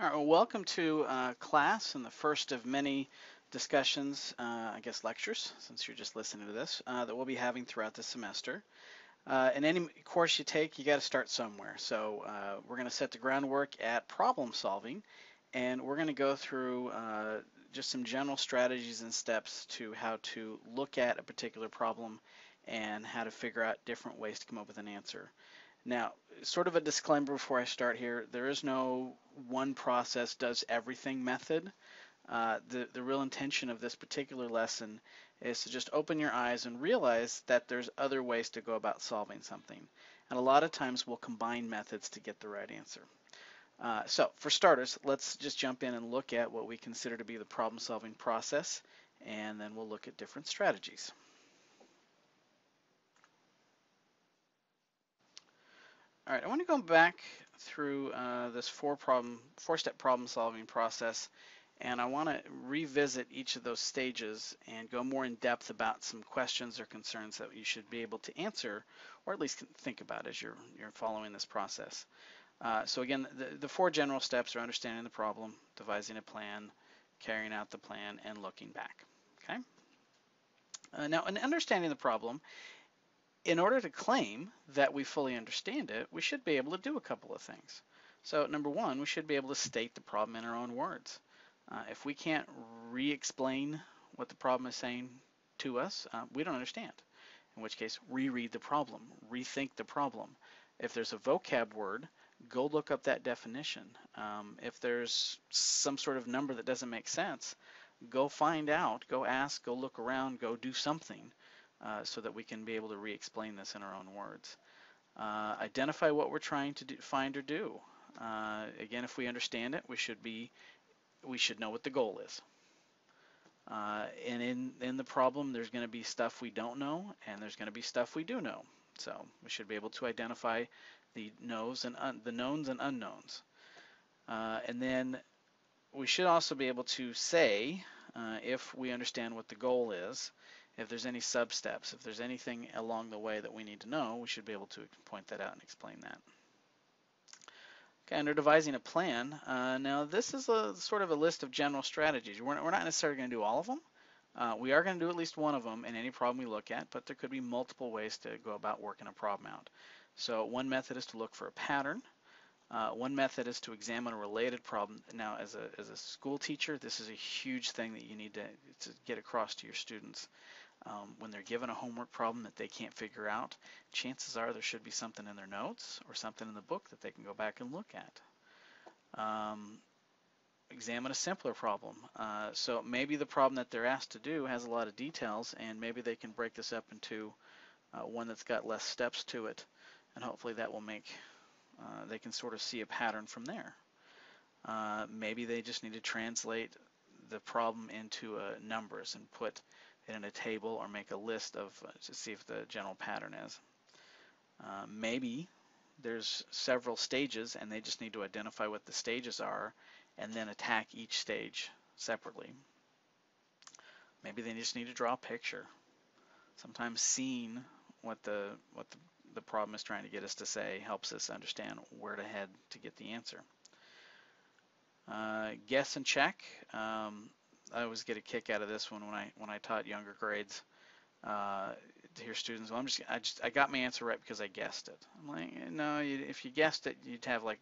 All right, well, welcome to class and the first of many discussions, I guess lectures, since you're just listening to this, that we'll be having throughout the semester. In any course you take, you got to start somewhere. So we're going to set the groundwork at problem solving, and we're going to go through just some general strategies and steps to how to look at a particular problem and how to figure out different ways to come up with an answer. Now, sort of a disclaimer before I start here, there is no one process does everything method. The real intention of this particular lesson is to just open your eyes and realize that there's other ways to go about solving something. And a lot of times we'll combine methods to get the right answer. So for starters, let's just jump in and look at what we consider to be the problem-solving process, and then we'll look at different strategies. All right, I want to go back through this four-step problem-solving process, and I want to revisit each of those stages and go more in depth about some questions or concerns that you should be able to answer, or at least think about as you're following this process. So again, the four general steps are understanding the problem, devising a plan, carrying out the plan, and looking back. Okay. Now, in understanding the problem, in order to claim that we fully understand it, we should be able to do a couple of things. So number one, we should be able to state the problem in our own words. If we can't re-explain what the problem is saying to us, we don't understand. In which case, reread the problem, rethink the problem. If there's a vocab word, go look up that definition. If there's some sort of number that doesn't make sense, go find out, go ask, go look around, go do something. So that we can be able to re-explain this in our own words. Identify what we're trying to find or do. Again, if we understand it, we should know what the goal is. And in the problem, there's going to be stuff we don't know, and there's going to be stuff we do know. So we should be able to identify the knowns and unknowns. And then we should also be able to say, if we understand what the goal is, if there's any sub-steps, if there's anything along the way that we need to know, we should be able to point that out and explain that. Okay, under devising a plan, now this is a sort of a list of general strategies. We're not necessarily going to do all of them. We are going to do at least one of them in any problem we look at, but there could be multiple ways to go about working a problem out. So one method is to look for a pattern. One method is to examine a related problem. Now, as a school teacher, this is a huge thing that you need to get across to your students. When they're given a homework problem that they can't figure out, chances are there should be something in their notes or something in the book that they can go back and look at. Examine a simpler problem. So maybe the problem that they're asked to do has a lot of details, and maybe they can break this up into one that's got less steps to it, and hopefully that will make they can sort of see a pattern from there. Maybe they just need to translate the problem into numbers and put it in a table or make a list of to see if the general pattern is. Maybe there's several stages and they just need to identify what the stages are and then attack each stage separately. Maybe they just need to draw a picture. Sometimes seeing what the problem is trying to get us to say helps us understand where to head to get the answer. Guess and check. I always get a kick out of this one when I taught younger grades. To hear students, well, I got my answer right because I guessed it. I'm like, no, if you guessed it, you'd have like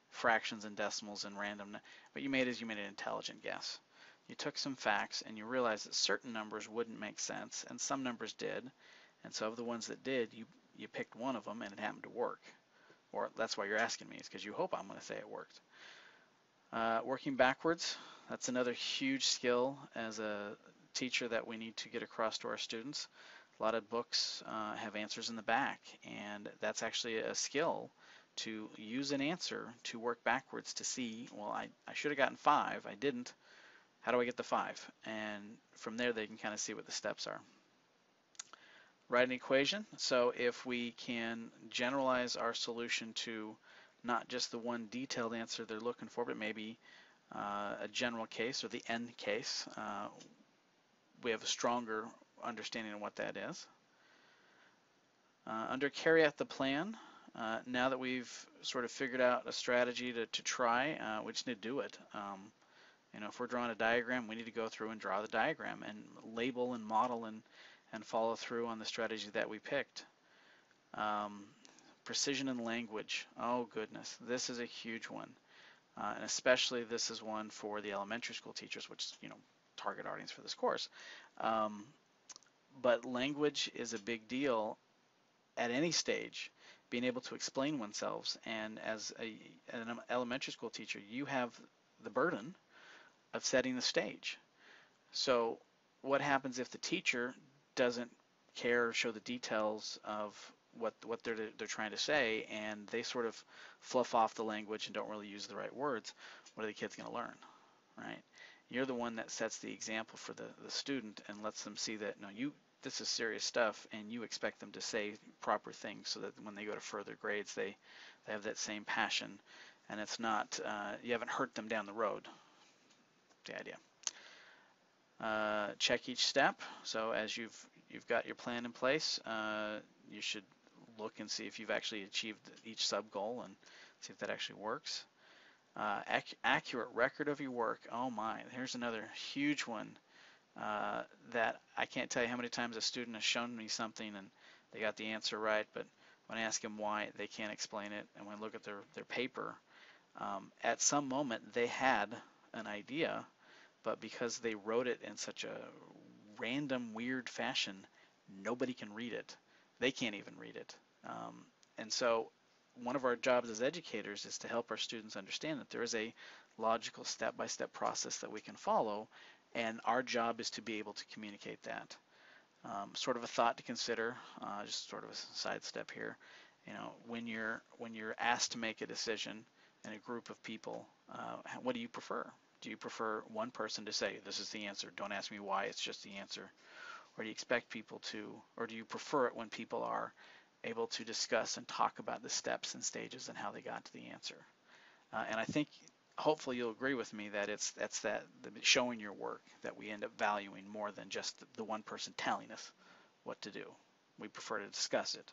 fractions and decimals and random. What you made is you made an intelligent guess. You took some facts and you realized that certain numbers wouldn't make sense and some numbers did. And so of the ones that did, you picked one of them and it happened to work. Or that's why you're asking me, is because you hope I'm going to say it worked. Working backwards, that's another huge skill as a teacher that we need to get across to our students. A lot of books have answers in the back, and that's actually a skill to use an answer to work backwards to see, well, I should have gotten 5, I didn't. How do I get the 5? And from there they can kind of see what the steps are. Write an equation. So if we can generalize our solution to not just the one detailed answer they're looking for, but maybe a general case or the end case, we have a stronger understanding of what that is. Under carry out the plan, Now that we've sort of figured out a strategy to try, we just need to do it. If we're drawing a diagram, we need to go through and draw the diagram and label and model and follow through on the strategy that we picked. Precision in language. Oh goodness, this is a huge one. And especially this is one for the elementary school teachers, which is, target audience for this course. But language is a big deal at any stage, being able to explain oneself. And as an elementary school teacher, you have the burden of setting the stage. So what happens if the teacher doesn't care or show the details of what they're trying to say, and they sort of fluff off the language and don't really use the right words? What are the kids going to learn, right? You're the one that sets the example for the student and lets them see that, no, this is serious stuff, and you expect them to say proper things so that when they go to further grades, they have that same passion, and it's not, you haven't hurt them down the road. The idea. Check each step. So as you've got your plan in place, you should look and see if you've actually achieved each sub goal and see if that actually works. Accurate record of your work. Oh my, here's another huge one that I can't tell you how many times a student has shown me something and they got the answer right, but when I ask them why, they can't explain it. And when I look at their paper, at some moment they had an idea, but because they wrote it in such a random, weird fashion, nobody can read it. They can't even read it. And so one of our jobs as educators is to help our students understand that there is a logical step-by-step process that we can follow, and our job is to be able to communicate that. Sort of a thought to consider, just sort of a sidestep here. When you're asked to make a decision in a group of people, what do you prefer? Do you prefer one person to say, this is the answer, don't ask me why, it's just the answer? Or do you expect people to, or do you prefer it when people are able to discuss and talk about the steps and stages and how they got to the answer? And I think hopefully you'll agree with me that that's the showing your work that we end up valuing more than just the one person telling us what to do. We prefer to discuss it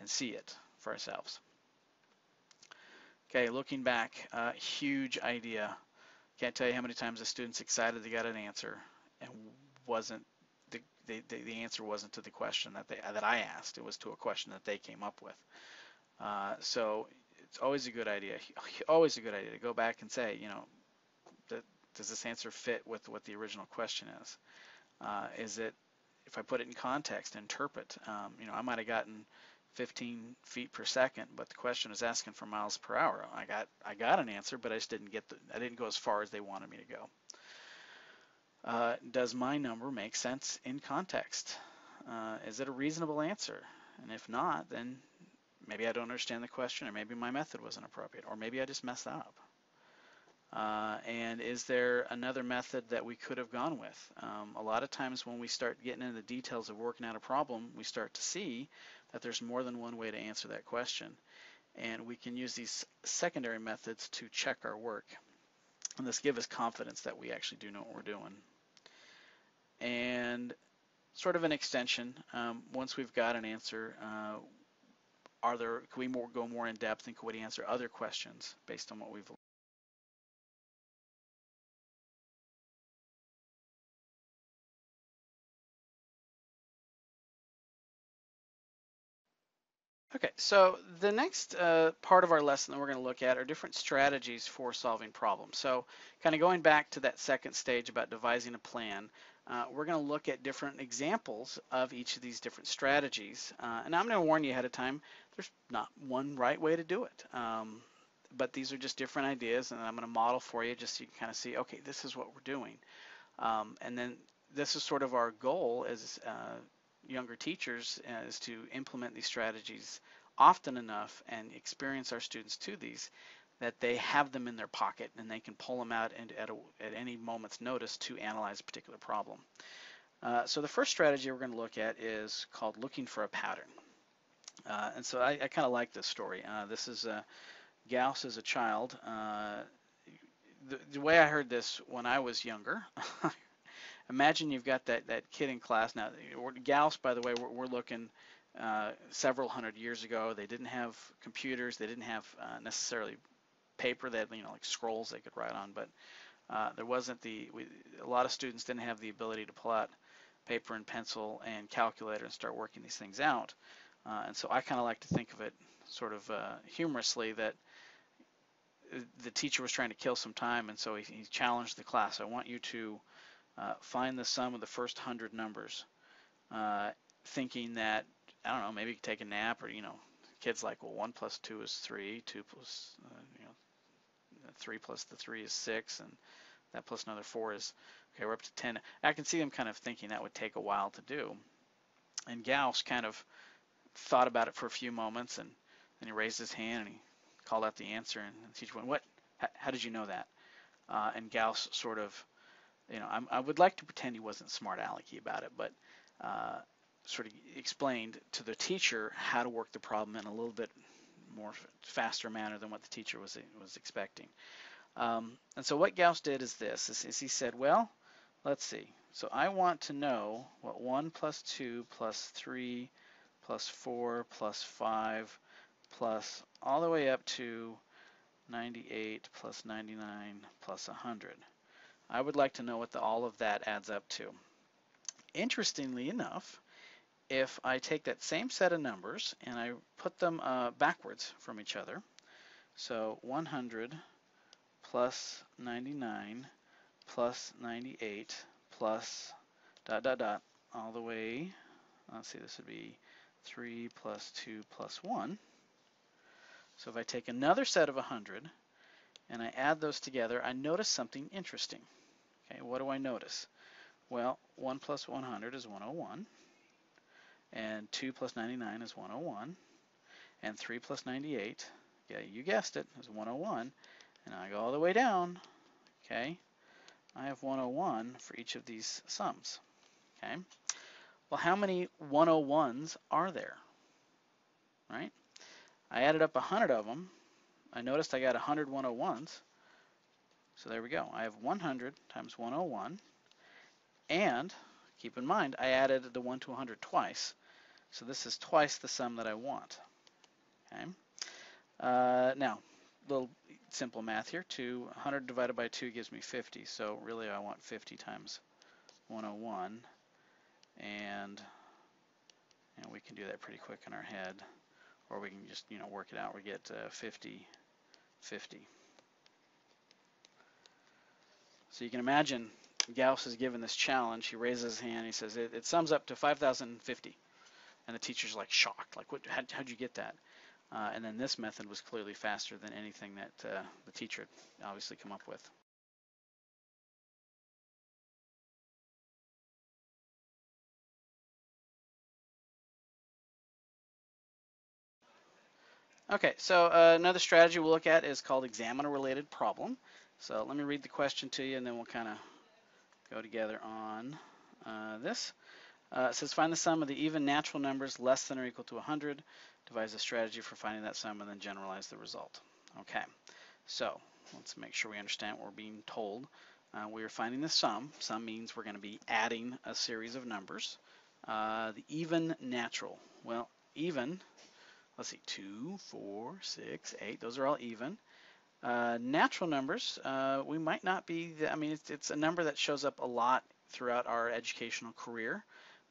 and see it for ourselves. Okay, looking back, huge idea. Can't tell you how many times the student's excited they got an answer and wasn't the answer wasn't to the question that I asked. It was to a question that they came up with. So it's always a good idea. Always a good idea to go back and say, does this answer fit with what the original question is? Is it, if I put it in context, interpret? I might have gotten 15 feet per second, but the question is asking for miles per hour. I got an answer, but I just didn't I didn't go as far as they wanted me to go. Does my number make sense in context? Is it a reasonable answer? And if not, then maybe I don't understand the question, or maybe my method wasn't appropriate, or maybe I just messed up. And is there another method that we could have gone with? A lot of times when we start getting into the details of working out a problem, we start to see that there's more than one way to answer that question. And we can use these secondary methods to check our work. And this gives us confidence that we actually do know what we're doing. And sort of an extension, once we've got an answer, can we go more in depth, and can we answer other questions based on what we've learned? Okay, so the next part of our lesson that we're going to look at are different strategies for solving problems. So kind of going back to that second stage about devising a plan, we're going to look at different examples of each of these different strategies. And I'm going to warn you ahead of time, there's not one right way to do it. But these are just different ideas, and I'm going to model for you just so you can kind of see, okay, this is what we're doing. And then this is sort of our goal as younger teachers, is to implement these strategies often enough and experience our students to these, that they have them in their pocket and they can pull them out at any moment's notice to analyze a particular problem. So the first strategy we're going to look at is called looking for a pattern. And so I kind of like this story. This is Gauss as a child. The way I heard this when I was younger, imagine you've got that kid in class. Now, Gauss, by the way, we're looking several hundred years ago. They didn't have computers. They didn't have necessarily paper. They had, like scrolls they could write on, but there wasn't a lot of students didn't have the ability to pull out paper and pencil and calculator and start working these things out. And so I kind of like to think of it sort of humorously that the teacher was trying to kill some time, and so he challenged the class. I want you to find the sum of the first 100 numbers, thinking that, I don't know, maybe you could take a nap, or, kids like, well, 1 plus 2 is 3, 2 plus, 3 plus the 3 is 6, and that plus another 4 is, okay, we're up to 10. I can see them kind of thinking that would take a while to do. And Gauss kind of thought about it for a few moments, and then he raised his hand and he called out the answer, and the teacher went, what? How did you know that? And Gauss sort of, I would like to pretend he wasn't smart alecky about it, but sort of explained to the teacher how to work the problem in a little bit more faster manner than what the teacher was expecting. And so what Gauss did is this, is he said, well, let's see. So I want to know what 1 plus 2 plus 3 plus 4 plus 5 plus all the way up to 98 plus 99 plus 100. I would like to know what all of that adds up to. Interestingly enough, if I take that same set of numbers and I put them backwards from each other, so 100 plus 99 plus 98 plus ... all the way, let's see, this would be 3 plus 2 plus 1. So if I take another set of 100 and I add those together, I notice something interesting. Okay, what do I notice? Well, 1 plus 100 is 101, and 2 plus 99 is 101, and 3 plus 98, yeah, you guessed it, is 101, and I go all the way down, okay, I have 101 for each of these sums, okay. Well, how many 101s are there, right? I added up 100 of them. I noticed I got 100 101s. So there we go. I have 100 times 101. And keep in mind, I added the 1 to 100 twice. So this is twice the sum that I want. Okay. Now, a little simple math here. 100 divided by 2 gives me 50. So really I want 50 times 101. And we can do that pretty quick in our head. Or we can just, work it out. We get 50, 50. So you can imagine Gauss is given this challenge. He raises his hand. He says, it sums up to 5,050. And the teacher's like shocked. Like, how'd you get that? And then this method was clearly faster than anything that the teacher had obviously come up with. Okay, so another strategy we'll look at is called examiner-related problem. So let me read the question to you, and then we'll kind of go together on this. It says find the sum of the even natural numbers less than or equal to 100. Devise a strategy for finding that sum, and then generalize the result. Okay, so let's make sure we understand what we're being told. We are finding the sum. Sum means we're going to be adding a series of numbers. The even natural. Well, even, let's see, 2, 4, 6, 8, those are all even. Natural numbers, we might not be, it's a number that shows up a lot throughout our educational career.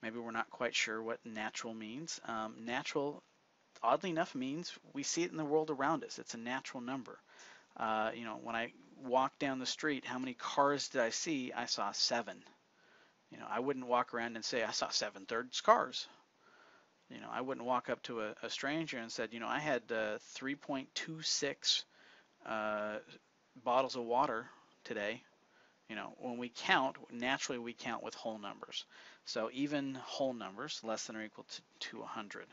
Maybe we're not quite sure what natural means. Natural, oddly enough, means we see it in the world around us. It's a natural number. When I walked down the street, how many cars did I see? I saw 7. I wouldn't walk around and say I saw 7 thirds cars. I wouldn't walk up to a stranger and said, I had 3.26 bottles of water today. When we count, naturally we count with whole numbers. So even whole numbers, less than or equal to 100.